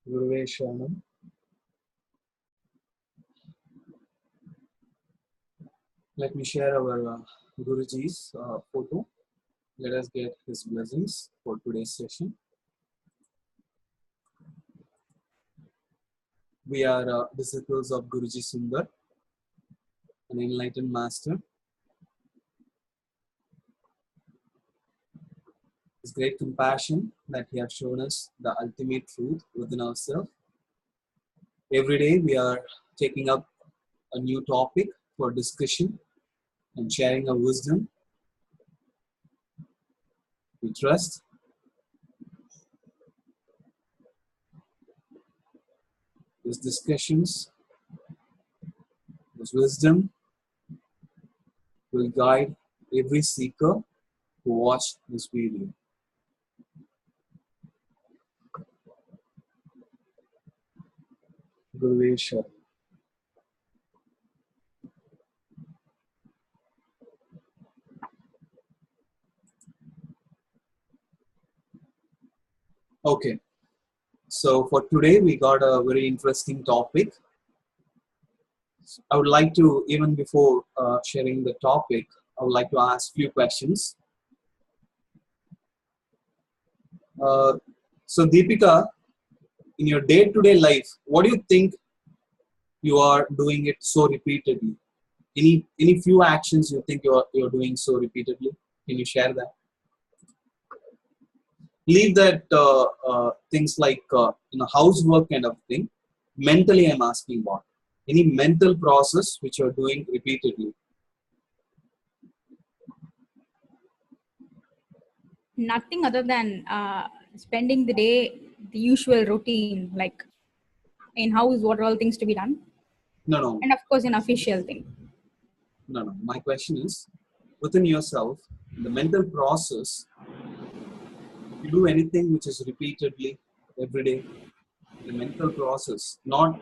Guruve Sharanam. Let me share our Guruji's photo. Let us get his blessings for today's session. We are disciples of Guruji Sundar, an enlightened master. His great compassion that he has shown us the ultimate truth within ourselves. Every day we are taking up a new topic for discussion and sharing our wisdom. We trust these discussions, this wisdom will guide every seeker who watched this video. Guruve Sharanam. Okay, so for today we got a very interesting topic. I would like to, even before sharing the topic, I would like to ask few questions. So Deepika, in your day-to-day life, what do you think you are doing it so repeatedly? Any few actions you think you're doing so repeatedly? Can you share that? Leave that things like housework kind of thing. Mentally, I'm asking about any mental process which you're doing repeatedly. Nothing other than spending the day, the usual routine, like in house, what are all things to be done? No. And of course, an official thing. No. My question is, within yourself, the mental process, you do anything which is repeatedly every day. The mental process, not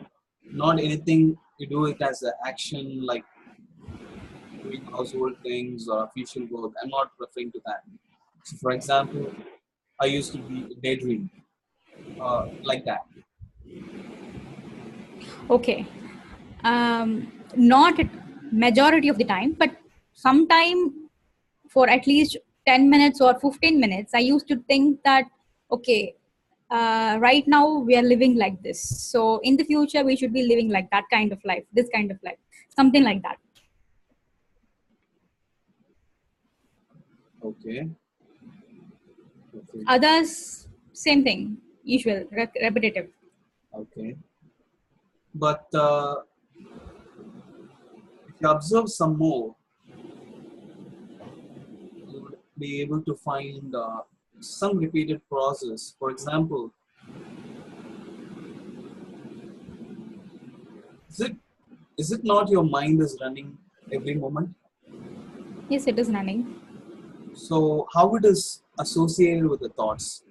anything you do it as an action like doing household things or official work. I'm not referring to that. So, for example, I used to be daydream, like that. Okay. Not majority of the time, but sometime for at least 10 minutes or 15 minutes, I used to think that, okay, right now we are living like this. So in the future, we should be living like that kind of life, this kind of life, something like that. Okay. Others, same thing, usual, repetitive. Okay. But if you observe some more, you would be able to find some repeated process. For example, is it not your mind is running every moment? Yes, it is running. So how it is associated with the thoughts?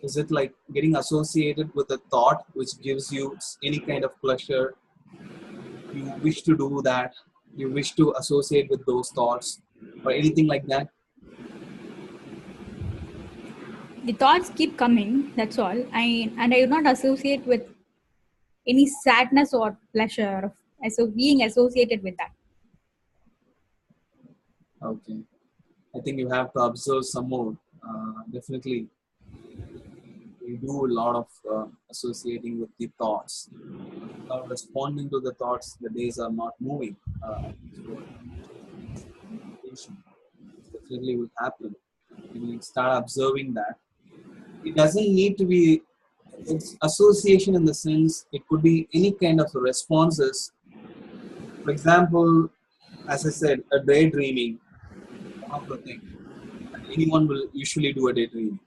Is it like getting associated with a thought which gives you any kind of pleasure? You wish to do that, you wish to associate with those thoughts or anything like that? The thoughts keep coming, that's all. And I do not associate with any sadness or pleasure of being associated with that. Okay. I think you have to observe some more. Definitely, we do a lot of associating with the thoughts. Without responding to the thoughts, the days are not moving. So definitely will happen. When you start observing that, it doesn't need to be it's association in the sense it could be any kind of responses. For example, as I said, a daydreaming, one of the things. Anyone will usually do a daydream.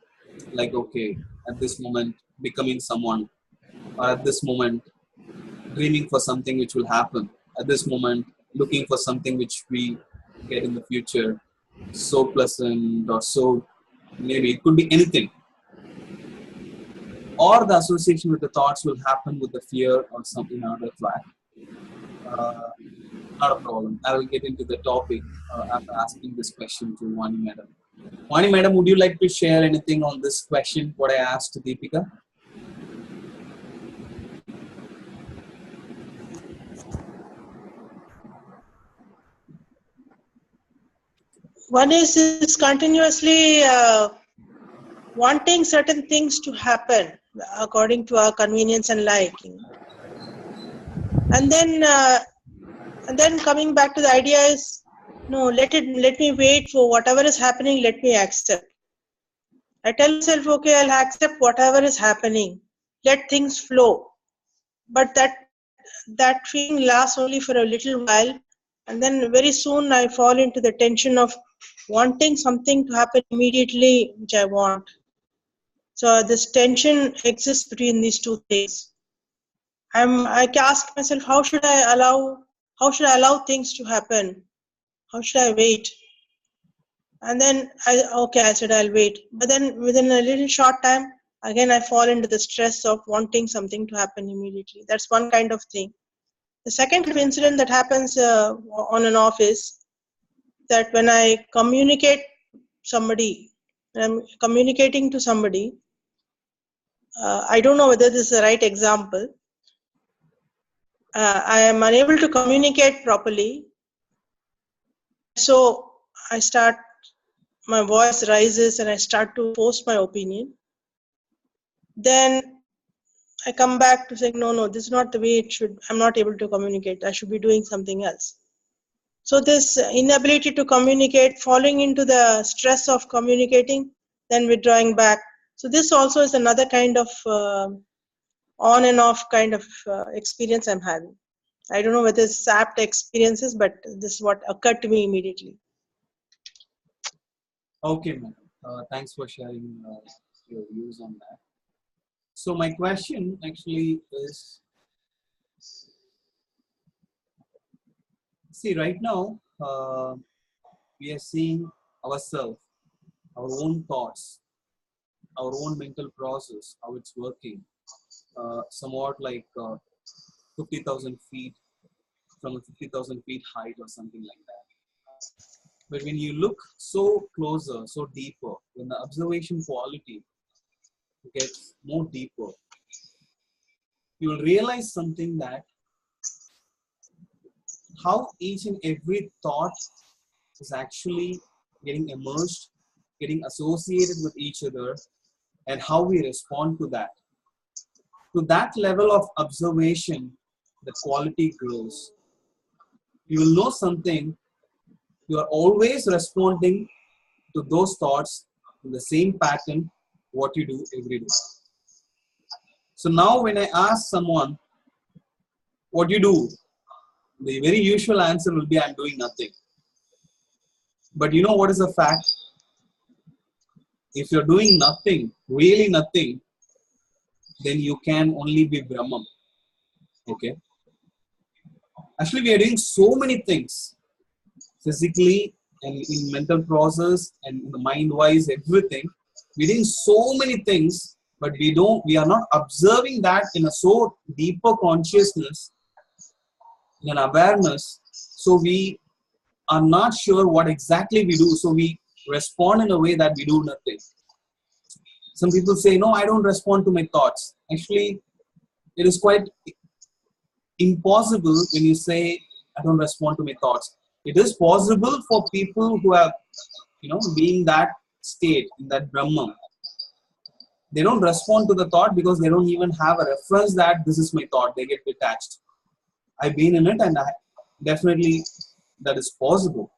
Like, okay, at this moment, becoming someone, or at this moment, dreaming for something which will happen. At this moment, looking for something which we get in the future. So pleasant, or so maybe it could be anything. Or the association with the thoughts will happen with the fear or something other flat. Not a problem. I will get into the topic after asking this question to one madam. Vani madam, would you like to share anything on this question, what I asked Deepika? One is continuously wanting certain things to happen according to our convenience and liking, and then coming back to the idea is, no, let me wait for whatever is happening. Let me accept. I tell myself, okay, I'll accept whatever is happening. Let things flow. But that feeling lasts only for a little while, and then very soon I fall into the tension of wanting something to happen immediately, which I want. So this tension exists between these two things. I ask myself, how should I allow things to happen? How should I wait? And then I said I'll wait. But then within a little short time, again I fall into the stress of wanting something to happen immediately. That's one kind of thing. The second kind of incident that happens on and off is that when I communicate somebody, when I'm communicating to somebody, I don't know whether this is the right example. I am unable to communicate properly. So my voice rises and I start to force my opinion. Then I come back to saying, no, this is not the way it should. I'm not able to communicate. I should be doing something else. So this inability to communicate, falling into the stress of communicating, then withdrawing back. So this also is another kind of on and off kind of experience I'm having. I don't know whether it's apt experiences, but this is what occurred to me immediately. Okay, madam. Thanks for sharing your views on that. So my question actually is, see, right now we are seeing ourselves, our own thoughts, our own mental process, how it's working, somewhat like 50,000 feet from a 50,000 feet height or something like that. But when you look so closer, so deeper, when the observation quality gets more deeper, you will realize something, that how each and every thought is actually getting immersed, getting associated with each other, and how we respond to that. To that level of observation, the quality grows. You will know something, you are always responding to those thoughts in the same pattern, what you do every day. So now when I ask someone, what do you do? The very usual answer will be, I'm doing nothing. But you know what is the fact? If you're doing nothing, really nothing, then you can only be Brahman. Okay? Actually, we are doing so many things, physically and in mental process and in the mind-wise, everything. We're doing so many things, but we are not observing that in a so deeper consciousness, in an awareness. So we are not sure what exactly we do. So we respond in a way that we do nothing. Some people say, no, I don't respond to my thoughts. Actually, it is quite impossible when you say, I don't respond to my thoughts. It is possible for people who have, being that state, in that Brahman. They don't respond to the thought because they don't even have a reference that this is my thought. They get detached. I've been in it, and definitely that is possible.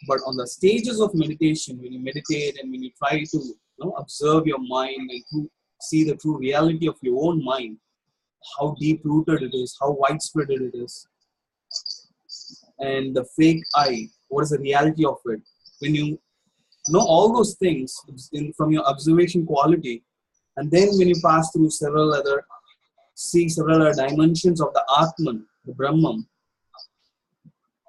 But on the stages of meditation, when you meditate and when you try to observe your mind and to see the true reality of your own mind, how deep rooted it is, how widespread it is, and the fake I, what is the reality of it? When you know all those things from your observation quality, and then when you pass through several other dimensions of the Atman, the Brahman,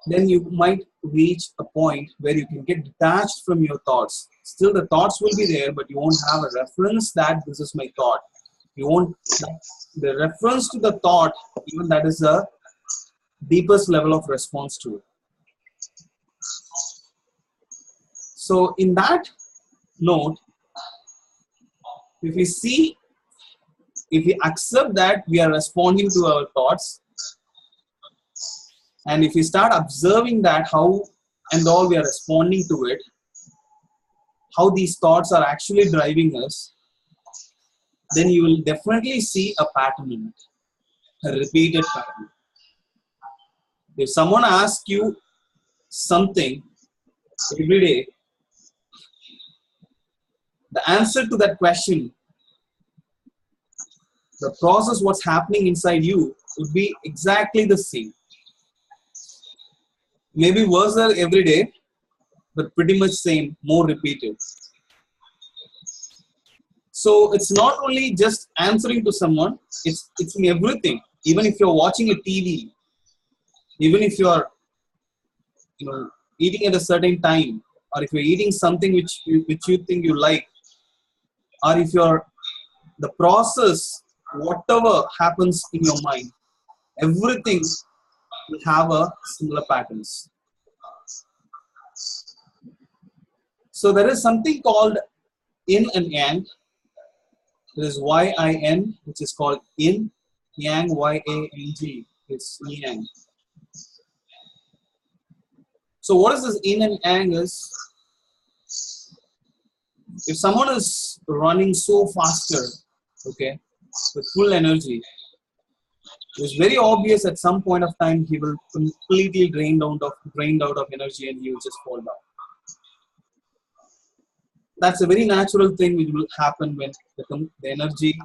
then you might reach a point where you can get detached from your thoughts. Still the thoughts will be there, but you won't have a reference that this is my thought. You won't, the reference to the thought, even that is the deepest level of response to it. So in that note, if we see, if we accept that we are responding to our thoughts, and if we start observing that how and all we are responding to it, how these thoughts are actually driving us, then you will definitely see a pattern in it, a repeated pattern. If someone asks you something every day, the answer to that question, the process, what's happening inside you would be exactly the same. Maybe worse every day, but pretty much same, more repeated. So it's not only just answering to someone, it's in everything. Even if you're watching a TV, even if you're eating at a certain time, or if you're eating something which you think you like, or if you're the process, whatever happens in your mind, everything will have a similar patterns. So there is something called yin and yang. There is yin, which is called yin, yang, yang. It's yang. So what is this yin and yang is? If someone is running so faster, okay, with full energy, it's very obvious at some point of time he will completely drained out of energy and he will just fall down. That's a very natural thing which will happen when the energy,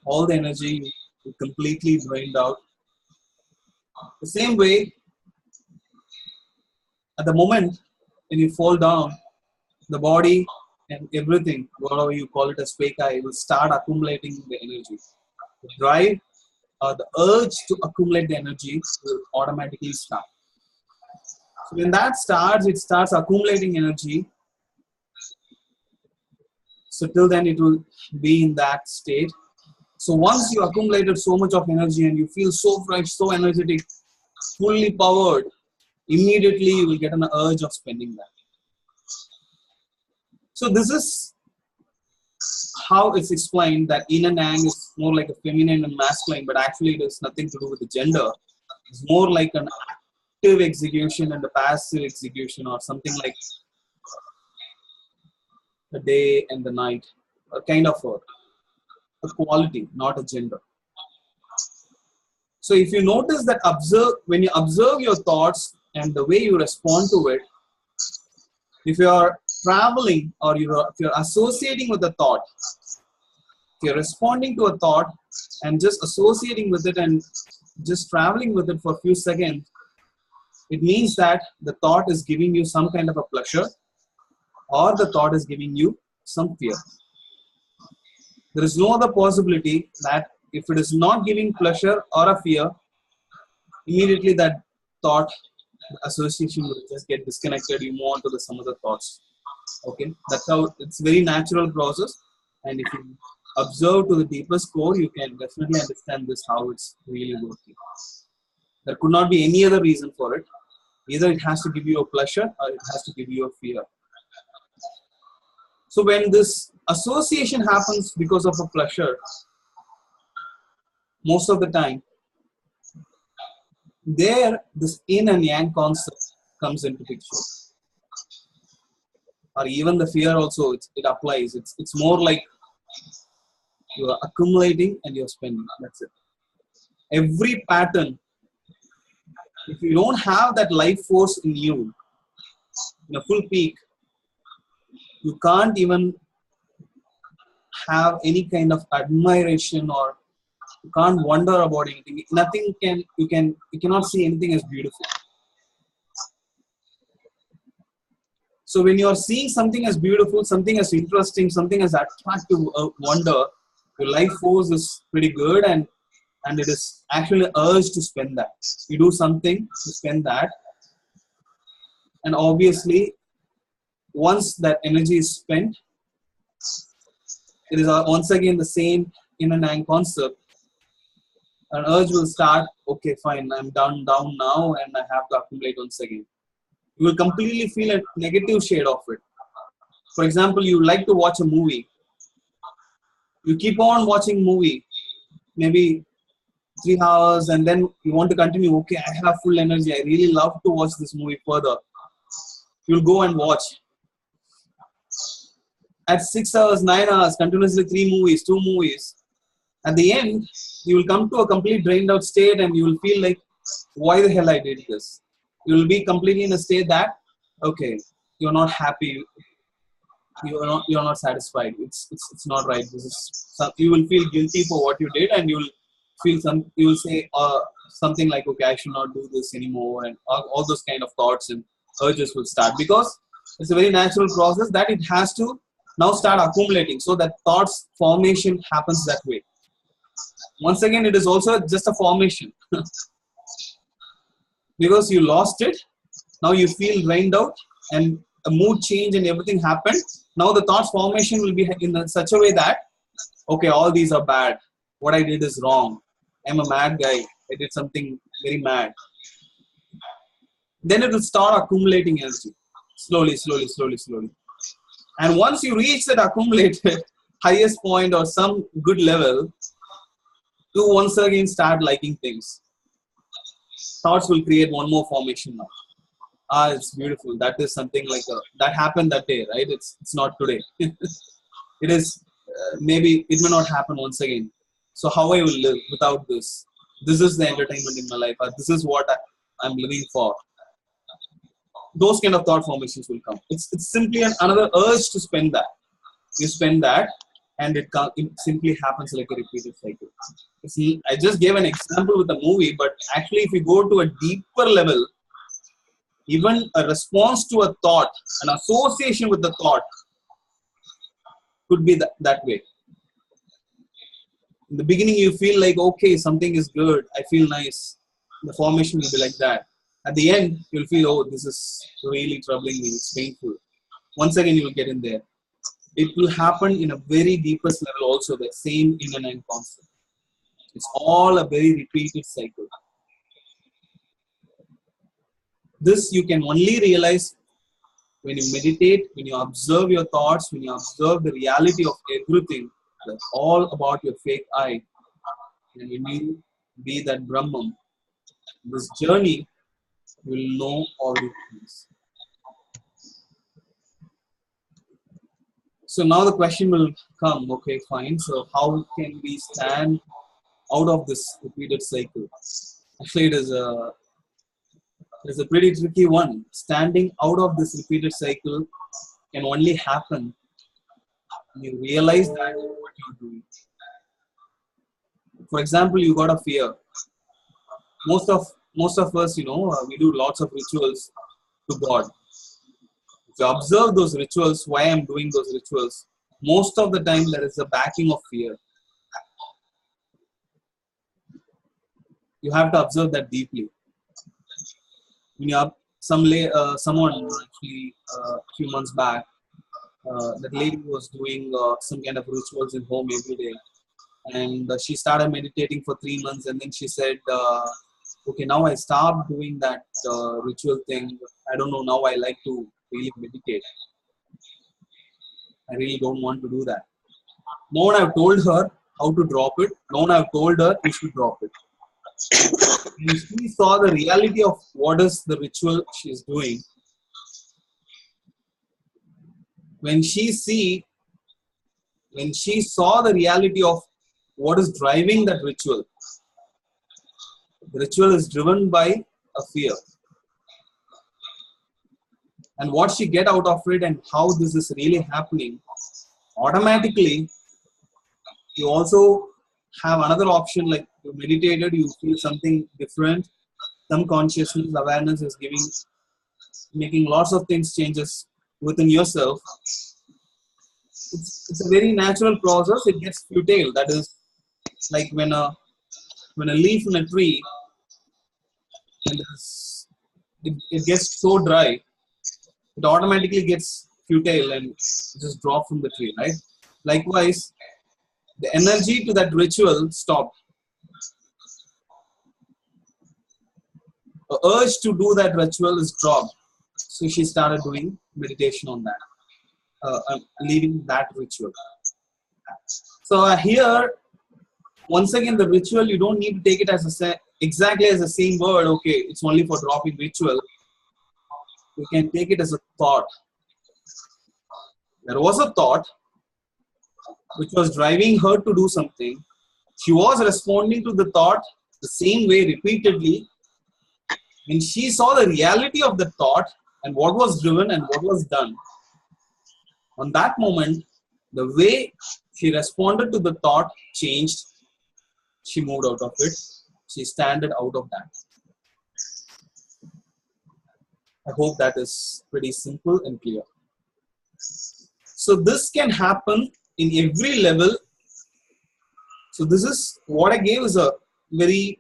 all the energy will completely drained out. The same way, at the moment when you fall down, the body and everything, whatever you call it as peka, will start accumulating the energy. The drive or the urge to accumulate the energy will automatically start. So when that starts, it starts accumulating energy. So till then it will be in that state. So once you accumulated so much of energy and you feel so fresh, so energetic, fully powered, immediately you will get an urge of spending that. So this is how it's explained that yin and yang is more like a feminine and masculine, but actually it has nothing to do with the gender. It's more like an active execution and a passive execution, or something like the day and the night, a kind of a quality, not a gender. So if you notice that when you observe your thoughts and the way you respond to it, if you are traveling or if you're associating with a thought, if you're responding to a thought and just associating with it and just traveling with it for a few seconds, it means that the thought is giving you some kind of a pleasure, or the thought is giving you some fear. There is no other possibility that if it is not giving pleasure or a fear, immediately that thought, the association will just get disconnected. You move on to some other thoughts. Okay, that's how it's very natural process. And if you observe to the deepest core, you can definitely understand this, how it's really working. There could not be any other reason for it. Either it has to give you a pleasure or it has to give you a fear. So when this association happens because of a pleasure, most of the time, there this yin and yang concept comes into picture. Or even the fear also, it applies. It's more like you are accumulating and you're spending. That's it. Every pattern, if you don't have that life force in you, in a full peak, you can't even have any kind of admiration, or you can't wonder about anything. You cannot see anything as beautiful. So when you are seeing something as beautiful, something as interesting, something as attractive, wonder, your life force is pretty good, and it is actually urged to spend that. You do something to spend that, and obviously once that energy is spent, it is once again the same yin and yang concept. An urge will start, okay, fine, I'm down now and I have to accumulate once again. You will completely feel a negative shade of it. For example, you like to watch a movie. You keep on watching movie, maybe 3 hours, and then you want to continue. Okay, I have full energy. I really love to watch this movie further. You'll go and watch. At 6 hours, 9 hours, continuously 3 movies, 2 movies. At the end, you will come to a complete drained out state and you will feel like, why the hell I did this? You will be completely in a state that, okay, you're not happy, you're not satisfied. It's not right. This is you will feel guilty for what you did, and you will say something like, okay, I should not do this anymore, and all those kind of thoughts and urges will start, because it's a very natural process that it has to now start accumulating, so that thoughts formation happens that way. Once again, it is also just a formation because you lost it. Now you feel drained out and a mood change and everything happened. Now the thoughts formation will be in such a way that, okay, all these are bad. What I did is wrong. I'm a mad guy. I did something very mad. Then it will start accumulating energy slowly, slowly, slowly, slowly. And once you reach that accumulated highest point or some good level, you once again start liking things. Thoughts will create one more formation now. It's beautiful. That is something like that happened that day, right? It's not today. It is maybe it may not happen once again. So how I will live without this? This is the entertainment in my life. This is what I'm living for. Those kind of thought formations will come. It's simply another urge to spend that. You spend that, and it simply happens like a repeated cycle. See, I just gave an example with the movie, but actually, if you go to a deeper level, even a response to a thought, an association with the thought, could be that way. In the beginning, you feel like, okay, something is good. I feel nice. The formation will be like that. At the end, you'll feel, oh, this is really troubling me. It's painful. Once again, you'll get in there. It will happen in a very deepest level also, the same in and out concept. It's all a very repeated cycle. This you can only realize when you meditate, when you observe your thoughts, when you observe the reality of everything, that's all about your fake I. And when you be that Brahman, this journey will know all these things. So now the question will come, okay, fine. So how can we stand out of this repeated cycle? Actually, it is a pretty tricky one. Standing out of this repeated cycle can only happen when you realize that what you're doing. For example, you got a fear. Most of us, we do lots of rituals to God. If you observe those rituals, why I'm doing those rituals, most of the time there is a backing of fear. You have to observe that deeply. When you someone actually a few months back, that lady was doing some kind of rituals in home every day, and she started meditating for 3 months, and then she said, okay, now I stopped doing that ritual thing. I don't know, now I like to really meditate. I really don't want to do that. No one have told her how to drop it. No one have told her you should drop it. When she saw the reality of what is the ritual she is doing, when she saw the reality of what is driving that ritual, the ritual is driven by a fear. And what she get out of it and how this is really happening, automatically you also have another option, like you meditated, you feel something different, some consciousness, awareness is making lots of things changes within yourself. It's a very natural process. It gets futile. That is like when a leaf in a tree, and it gets so dry, it automatically gets futile and just drop from the tree, right? Likewise, the energy to that ritual stopped. The urge to do that ritual is dropped. So she started doing meditation on that. leaving that ritual. So here, once again, the ritual, you don't need to take it as exactly as the same word. Okay, it's only for dropping ritual. You can take it as a thought. There was a thought which was driving her to do something. She was responding to the thought the same way repeatedly. When she saw the reality of the thought and what was driven and what was done, on that moment, the way she responded to the thought changed. She moved out of it. She standed out of that. I hope that is pretty simple and clear. So this can happen in every level. So this is what I gave is a very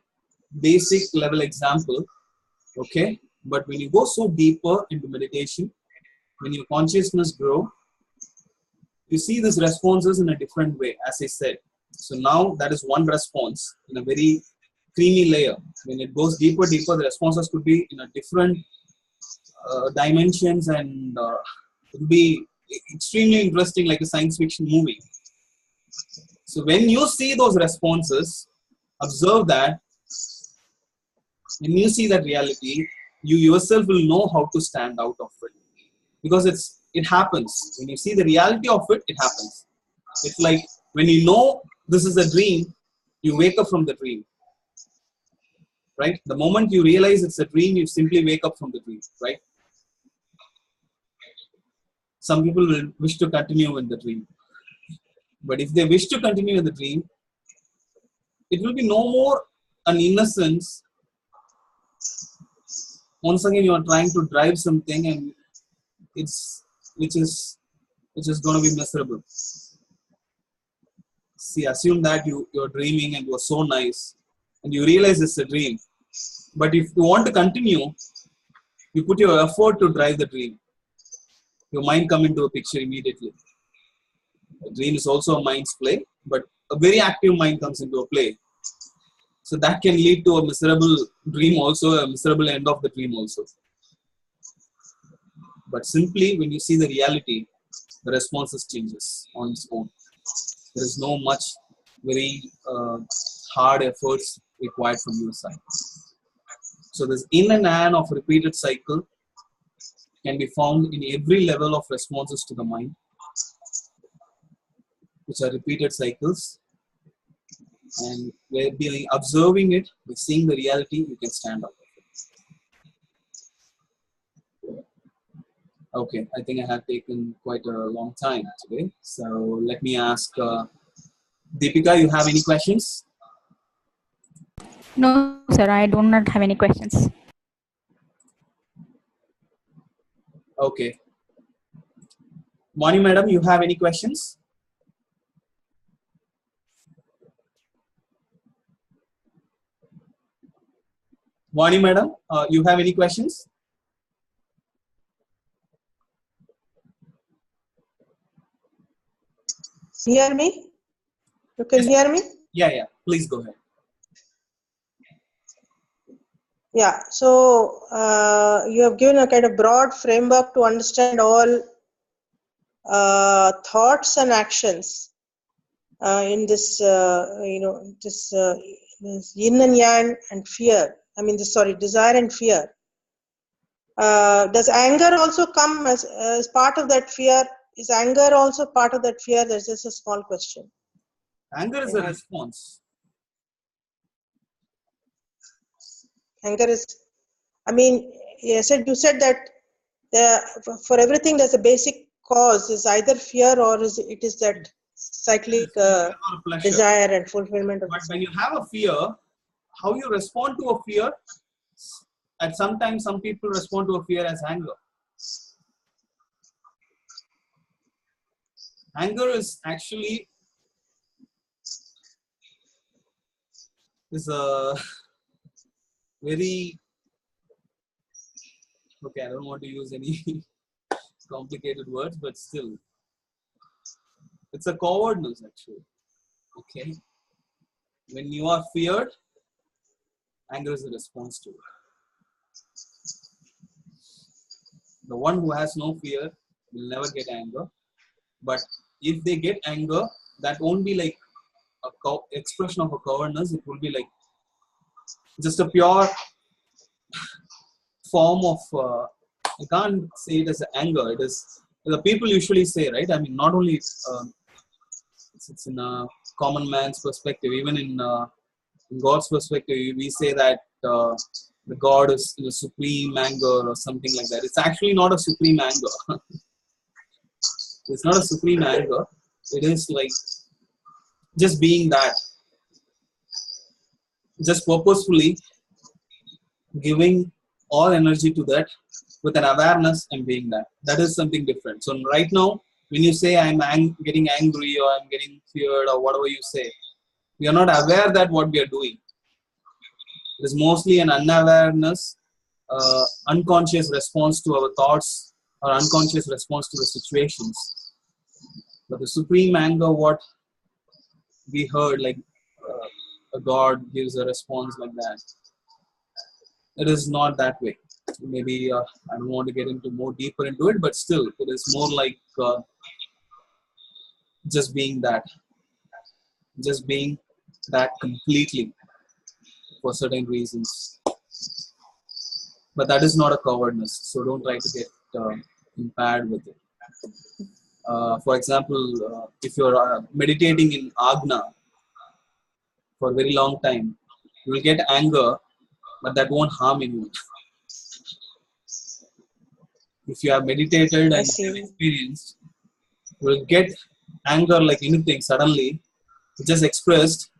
basic level example. Okay. But when you go so deeper into meditation, when your consciousness grow, you see these responses in a different way, as I said. So now that is one response in a very creamy layer. When it goes deeper, the responses could be in a different dimensions, and it will be extremely interesting, like a science fiction movie. So when you see those responses, observe that. When you see that reality, you yourself will know how to stand out of it, because it happens. When you see the reality of it, it happens. It's like when you know this is a dream, you wake up from the dream, right? The moment you realize it's a dream, you simply wake up from the dream, right? Some people will wish to continue in the dream, but if they wish to continue in the dream, it will be no more an innocence. Once again, you are trying to drive something, and which is going to be miserable. See, assume that you're dreaming and you're so nice, and you realize it's a dream. But if you want to continue, you put your effort to drive the dream. Your mind come into a picture immediately. A dream is also a mind's play, but a very active mind comes into a play. So that can lead to a miserable dream also, a miserable end of the dream also. But simply when you see the reality, the responses changes on its own. There is no much very hard efforts required from your side. So this in and out of repeated cycle can be found in every level of responses to the mind, which are repeated cycles. And by observing it, by seeing the reality, you can stand out of it. Okay, I think I have taken quite a long time today. So let me ask Deepika, you have any questions? No, sir, I do not have any questions. Okay. Mani madam, you have any questions? Mani madam, you have any questions? Hear me? You can hear me? Yeah. Please go ahead. Yeah. So you have given a kind of broad framework to understand all thoughts and actions in this, this yin and yang and fear. I mean, desire and fear. Does anger also come as part of that fear? Is anger also part of that fear? That's just a small question. Anger is a response. Anger is, I mean, you said that for everything there's a basic cause, is either fear or it is that cyclic desire and fulfillment of. But when you have a fear, how you respond to a fear, and sometimes some people respond to a fear as anger. Anger is actually a very, okay, I don't want to use any complicated words, but still, it's a cowardness actually. Okay, when you are feared, anger is a response to it. The one who has no fear will never get anger. But if they get anger, that won't be like a expression of a cowardness. It will be like just a pure form of I can't say it as anger. It is the people usually say, right? I mean, not only it's in a common man's perspective, even in God's perspective, we say that the God is in a supreme anger or something like that. It's actually not a supreme anger. It's not a supreme anger. It is like just being that, just purposefully giving all energy to that with an awareness and being that. That is something different. So right now, when you say I'm getting angry or I'm getting feared or whatever you say, we are not aware that what we are doing. It is mostly an unawareness, unconscious response to our thoughts or unconscious response to the situations. But the supreme anger, what we heard, like a God gives a response like that, it is not that way. Maybe I don't want to get into more deeper into it, but still, it is more like just being that completely for certain reasons. But that is not a cowardness, so don't try to get impaired with it. For example, if you're meditating in Agna for a very long time, you will get anger, but that won't harm anyone. If you have meditated and you have experienced, you will get anger like anything. Suddenly, it just expressed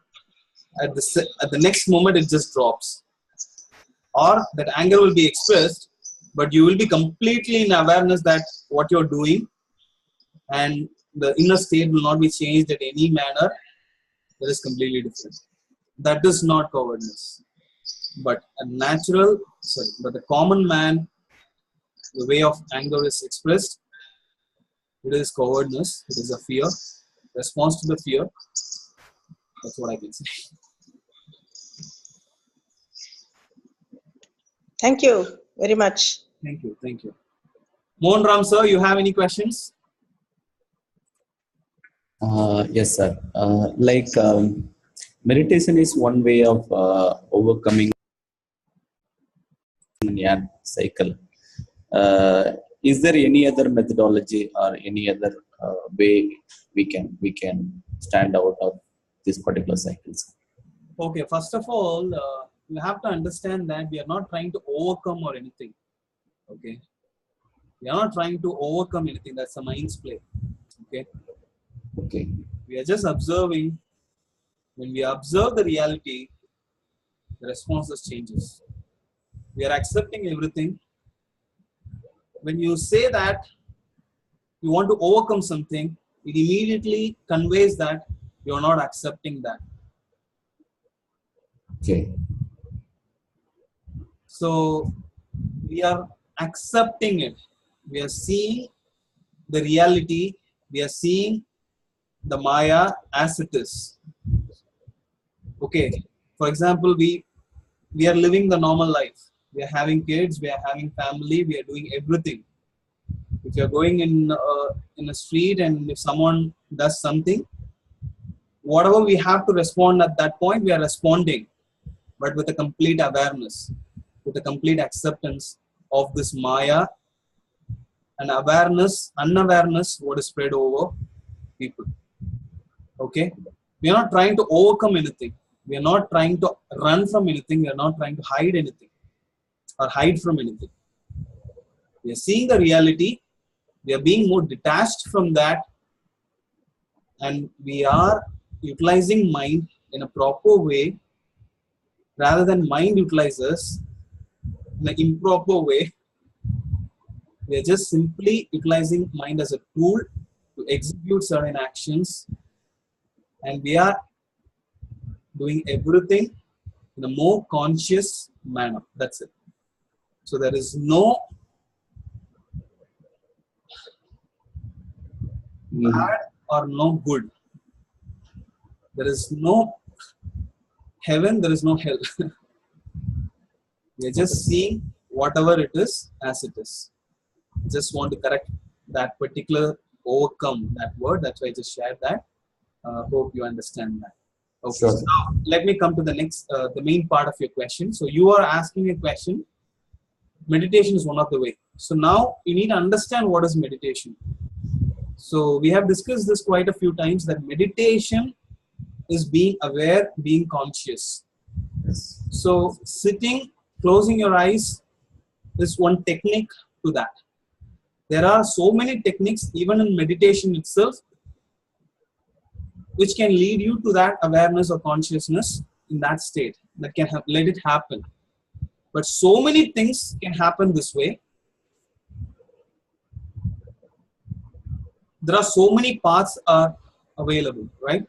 at the next moment, it just drops. Or that anger will be expressed, but you will be completely in awareness that what you're doing, and the inner state will not be changed at any manner. That is completely different. That is not cowardness. But the common man, the way of anger is expressed, it is cowardness. It is a fear, response to the fear. That's what I can say. Thank you very much. Thank you. Mohan Ram sir, you have any questions? Yes, sir. Meditation is one way of overcoming the cycle. Is there any other methodology or any other way we can stand out of this particular cycles? Okay, first of all, you have to understand that we are not trying to overcome or anything. Okay, we are not trying to overcome anything. That's a mind's play. Okay, we are just observing. When we observe the reality, the responses changes. We are accepting everything. When you say that you want to overcome something, it immediately conveys that you are not accepting that. Okay. So we are accepting it. We are seeing the reality. We are seeing the Maya as it is. Okay. For example, we are living the normal life. We are having kids. We are having family. We are doing everything. If you are going in a street and if someone does something, whatever we have to respond at that point, we are responding, but with a complete awareness, with a complete acceptance of this Maya and unawareness, what is spread over people. Okay, we are not trying to overcome anything. We are not trying to run from anything. We are not trying to hide anything or hide from anything. We are seeing the reality. We are being more detached from that, and we are utilizing mind in a proper way rather than mind utilizes in an improper way. We are just simply utilizing mind as a tool to execute certain actions, and we are doing everything in a more conscious manner. That's it. So there is no bad or no good. There is no heaven, there is no hell. We are just seeing whatever it is as it is. Just want to correct that particular overcome that word. That's why I just shared that. Hope you understand that. Okay, Sure. so now let me come to the next, the main part of your question. So you are asking a question. Meditation is one of the way. So now you need to understand what is meditation. So we have discussed this quite a few times, that meditation is being aware, being conscious. Yes. So sitting, closing your eyes is one technique to that. There are so many techniques even in meditation itself which can lead you to that awareness or consciousness in that state, that can let it happen. But so many things can happen this way. There are so many paths are available, right?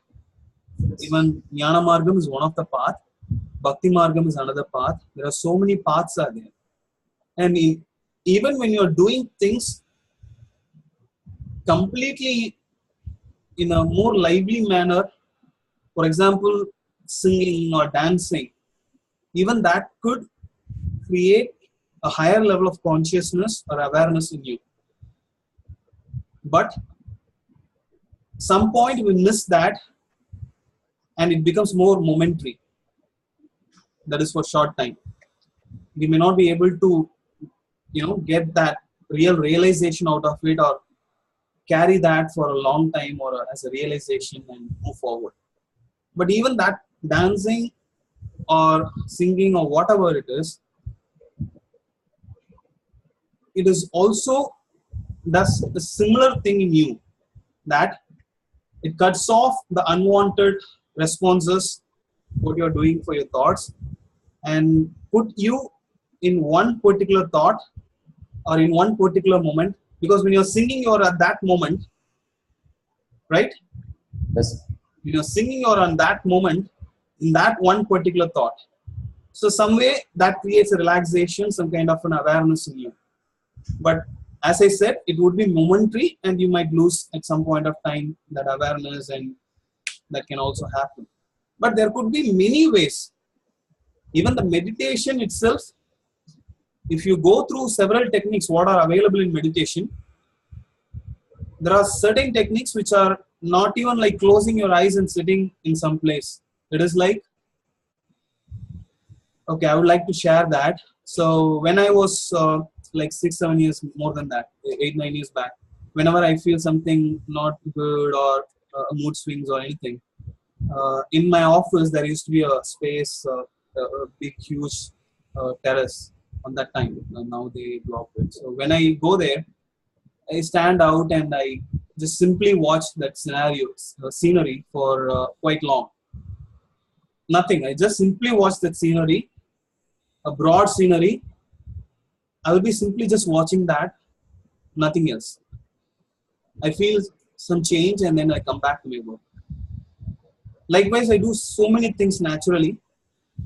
Even Jnana Margam is one of the paths. Bhakti Margam is another path. There are so many paths are there. And even when you're doing things completely in a more lively manner, for example, singing or dancing, even that could create a higher level of consciousness or awareness in you. But some point we miss that and it becomes more momentary. That is for short time. We may not be able to, get that real realization out of it or carry that for a long time or as a realization and move forward. But even that dancing or singing or whatever it is also does a similar thing in you, that it cuts off the unwanted responses, what you're doing for your thoughts, and put you in one particular thought or in one particular moment. Because when you're singing, you're at that moment, right? Yes. When you're singing, you're on that moment in that one particular thought. So some way that creates a relaxation, some kind of an awareness in you. But as I said, it would be momentary and you might lose at some point of time that awareness, and that can also happen. But there could be many ways. Even the meditation itself, if you go through several techniques what are available in meditation, there are certain techniques which are not even like closing your eyes and sitting in some place. It is like, okay, I would like to share that. So when I was like 6-7 years, more than that, 8-9 years back, whenever I feel something not good or mood swings or anything, in my office there used to be a space, a big huge terrace on that time. Now they blocked it. So when I go there, I stand out and I just simply watch that scenery for quite long. Nothing. I just simply watch that scenery, a broad scenery. I will be simply just watching that, nothing else. I feel some change and then I come back to my work. Likewise, I do so many things naturally.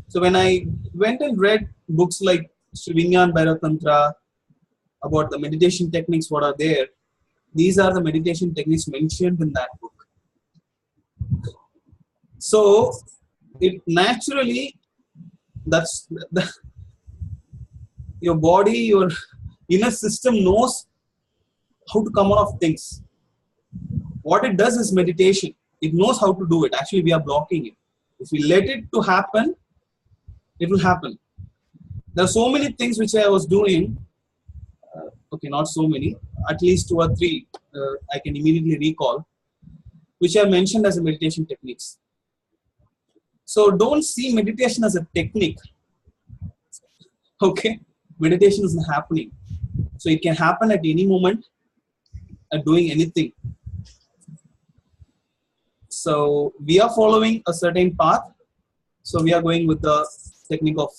So when I went and read books like Srivinyan Bhairatantra about the meditation techniques, what are there, these are the meditation techniques mentioned in that book. So it naturally, your body, your inner system knows how to come out of things. What it does is meditation. It knows how to do it. Actually, we are blocking it. If we let it to happen, it will happen. There are so many things which I was doing. Okay, not so many. At least 2 or 3 I can immediately recall, which I mentioned as a meditation techniques. So don't see meditation as a technique. Okay, meditation is happening. So it can happen at any moment, at doing anything. So we are following a certain path. So we are going with the technique of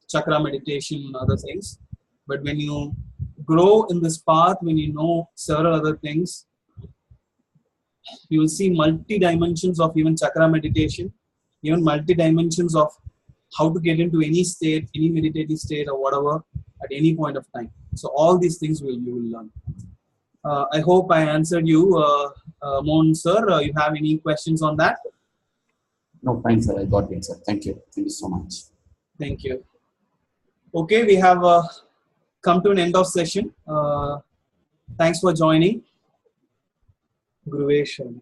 chakra meditation and other things. But when you grow in this path, when you know several other things, you will see multi-dimensions of even chakra meditation, even multi-dimensions of how to get into any state, any meditative state or whatever at any point of time. So all these things you will learn. I hope I answered you, Mohan sir. You have any questions on that? No, fine, sir. I got it, sir. Thank you. Thank you so much. Thank you. Okay, we have come to an end of session. Thanks for joining. Gruvation.